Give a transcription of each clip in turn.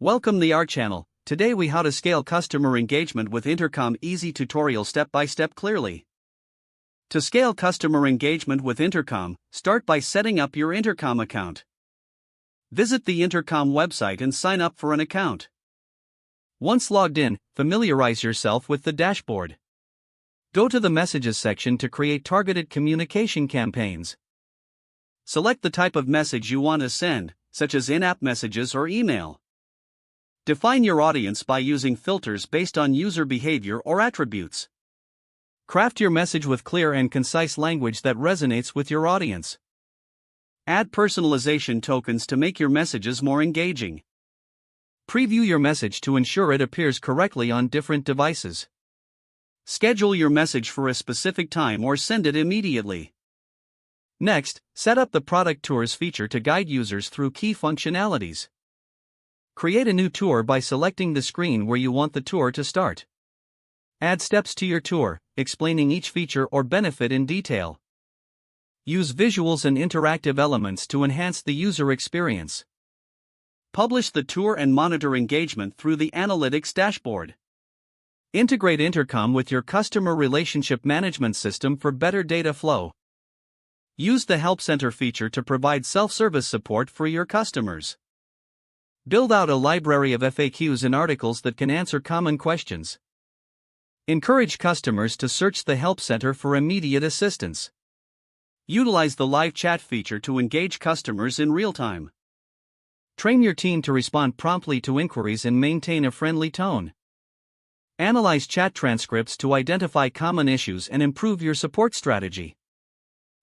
Welcome to our channel. Today we how to scale customer engagement with Intercom easy tutorial step by step clearly. To scale customer engagement with Intercom, start by setting up your Intercom account. Visit the Intercom website and sign up for an account. Once logged in, familiarize yourself with the dashboard. Go to the Messages section to create targeted communication campaigns. Select the type of message you want to send, such as in-app messages or email. Define your audience by using filters based on user behavior or attributes. Craft your message with clear and concise language that resonates with your audience. Add personalization tokens to make your messages more engaging. Preview your message to ensure it appears correctly on different devices. Schedule your message for a specific time or send it immediately. Next, set up the product tours feature to guide users through key functionalities. Create a new tour by selecting the screen where you want the tour to start. Add steps to your tour, explaining each feature or benefit in detail. Use visuals and interactive elements to enhance the user experience. Publish the tour and monitor engagement through the Analytics dashboard. Integrate Intercom with your customer relationship management system for better data flow. Use the Help Center feature to provide self-service support for your customers. Build out a library of FAQs and articles that can answer common questions. Encourage customers to search the Help Center for immediate assistance. Utilize the live chat feature to engage customers in real time. Train your team to respond promptly to inquiries and maintain a friendly tone. Analyze chat transcripts to identify common issues and improve your support strategy.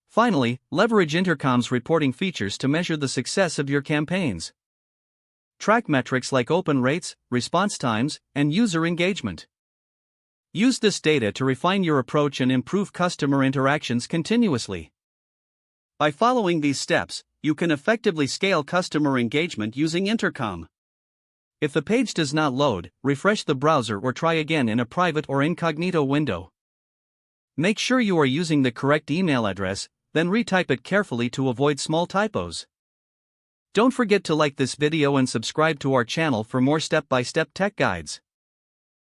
Finally, leverage Intercom's reporting features to measure the success of your campaigns. Track metrics like open rates, response times, and user engagement. Use this data to refine your approach and improve customer interactions continuously. By following these steps, you can effectively scale customer engagement using Intercom. If the page does not load, refresh the browser or try again in a private or incognito window. Make sure you are using the correct email address, then retype it carefully to avoid small typos. Don't forget to like this video and subscribe to our channel for more step-by-step tech guides.